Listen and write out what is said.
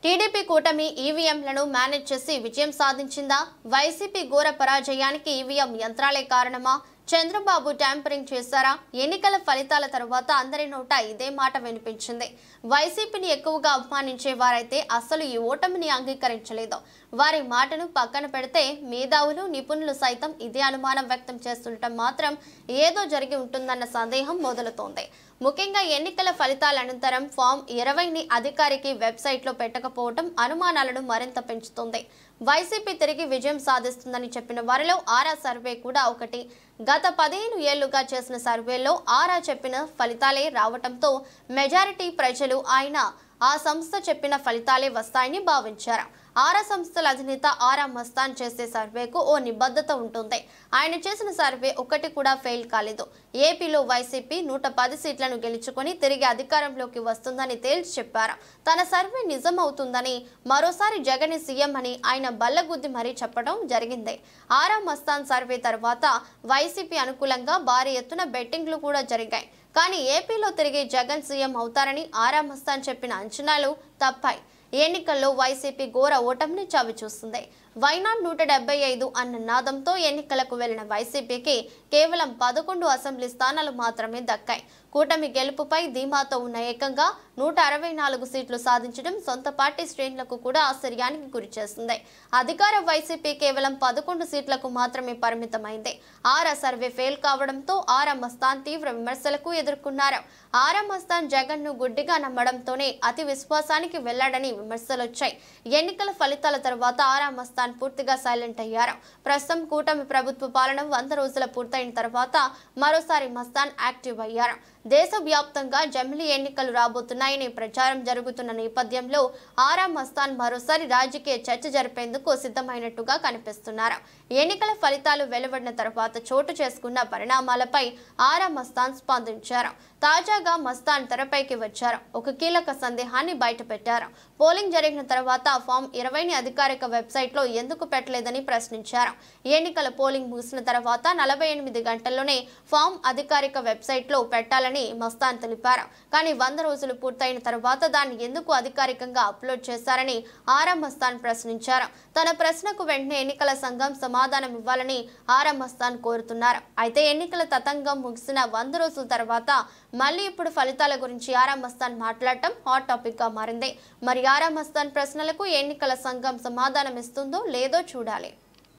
TDP కూటమి ఈవీఎంలను manage చేసి విజయం సాధించిందా? వైసీపీ ఘోర పరాజయానికి ఈవీఎం యంత్రాలే కారణమా? చంద్రబాబు ట్యాంపరింగ్ చేశారా? ఎన్నికల ఫలితాల తర్వాత అందరి నోట ఇదే మాట వినిపించింది. వైసీపీని ఎక్కువగా అవమానించే వారైతే అసలు ఈ ఓటమిని అంగీకరించలేదు. వారి మాటను పక్కన పెడితే మేధావులు, నిపుణులు సైతం ఇదే అనుమానం వ్యక్తం చేస్తుండటం మాత్రం ఏదో జరిగి ఉంటుందన్న సందేహం మొదలుతోంది. ముఖ్యంగా ఎన్నికల ఫలితాల అనంతరం ఫామ్ 20ని అధికారికి వెబ్సైట్లో పెట్టకపోవడం అనుమానాలను మరింత పెంచుతోంది. వైసీపీ తిరిగి విజయం సాధిస్తుందని చెప్పిన వారిలో ఆరా సర్వే కూడా ఒకటి. గత 15 ఏళ్లుగా చేసిన సర్వేలో ఆరా చెప్పిన ఫలితాలే రావడంతో మెజారిటీ ప్రజలు ఆ సంస్థ చెప్పిన ఫలితాలే వస్తాయని భావించారు. ఆరా సంస్థల అధినేత ఆరా మస్తాన్ చేసే సర్వేకు ఓ నిబద్ధత ఉంటుంది. ఆయన చేసిన సర్వే ఒకటి కూడా ఫెయిల్ కాలేదు. ఏపీలో వైసీపీ 110 సీట్లను గెలుచుకొని తిరిగి అధికారంలోకి వస్తుందని తేల్చి చెప్పారు. తన సర్వే నిజమవుతుందని, మరోసారి జగన్ సీఎం అని ఆయన బల్లగుద్ది మరీ చెప్పడం జరిగింది. ఆరా మస్తాన్ సర్వే తర్వాత వైసీపీ అనుకూలంగా భారీ ఎత్తున బెట్టింగ్లు కూడా జరిగాయి. కానీ ఏపీలో తిరిగి జగన్ సీఎం అవుతారని ఆరా మస్తాన్ చెప్పిన అంచనాలు తప్పాయి. ఎన్నికల్లో వైసీపీ ఘోర ఓటమిని చవిచూస్తుంది. వైనాడ్ 175 అన్న నాదంతో ఎన్నికలకు వెళ్లిన వైసీపీకి కేవలం 11 అసెంబ్లీ స్థానాలు మాత్రమే దక్కాయి. కూటమి గెలుపుపై ధీమాతో ఉన్న ఏకంగా 164 సీట్లు సాధించడం సొంత పార్టీ శ్రేణులకు కూడా ఆశ్చర్యానికి గురిచేసింది. అధికార వైసీపీ కేవలం 11 సీట్లకు మాత్రమే పరిమితమైంది. ఆరా సర్వే ఫెయిల్ కావడంతో ఆరా మస్తాన్ తీవ్ర విమర్శలకు ఎదుర్కొన్నారు. ఆరా మస్తాన్ జగన్ ను గుడ్డిగా నమ్మడంతోనే అతి విశ్వాసానికి వెళ్లాడని విమర్శలొచ్చాయి. ఎన్నికల ఫలితాల తర్వాత ఆరా మస్తాన్ పూర్తిగా సైలెంట్ అయ్యారు. ప్రస్తుతం కూటమి ప్రభుత్వ పాలన 100 రోజుల పూర్తయిన తర్వాత మరోసారి మస్తాన్ యాక్టివ్ అయ్యారు. దేశవ్యాప్తంగా జమిలీ ఎన్నికలు రాబోతున్నాయని ప్రచారం జరుగుతున్న నేపథ్యంలో ఆరా మస్తాన్ మరోసారి రాజకీయ చర్చ జరిపేందుకు సిద్ధమైనట్టుగా కనిపిస్తున్నారు. ఎన్నికల ఫలితాలు వెలువడిన తర్వాత చోటు చేసుకున్న పరిణామాలపై ఆరా మస్తాన్ స్పందించారు. తాజాగా మస్తాన్ తెరపైకి వచ్చారు. ఒక కీలక సందేహాన్ని బయటపెట్టారు. పోలింగ్ జరిగిన తర్వాత ఫామ్ 20ని అధికారిక వెబ్సైట్లో ఎందుకు పెట్టలేదని ప్రశ్నించారు. ఎన్నికల పోలింగ్ ముగిసిన తర్వాత 48 గంటల్లోనే ఫామ్ అధికారిక వెబ్సైట్లో పెట్టాలని మస్తాన్ తెలిపారు. కానీ 100 రోజులు పూర్తయిన తర్వాత దాన్ని ఎందుకు అధికారికంగా అప్లోడ్ చేశారని ఆరా మస్తాన్ ప్రశ్నించారు. తన ప్రశ్నకు వెంటనే ఎన్నికల సంఘం సమాధానం ఇవ్వాలని ఆరా మస్తాన్ కోరుతున్నారు. అయితే ఎన్నికల తతంగం ముగిసిన 100 రోజుల తర్వాత మళ్ళీ ఇప్పుడు ఫలితాల గురించి ఆరా మస్తాన్ మాట్లాడటం హాట్ టాపిక్ గా మారింది. మరి ఆరా మస్తాన్ ప్రశ్నలకు ఎన్నికల సంఘం సమాధానం ఇస్తుందో లేదో చూడాలి.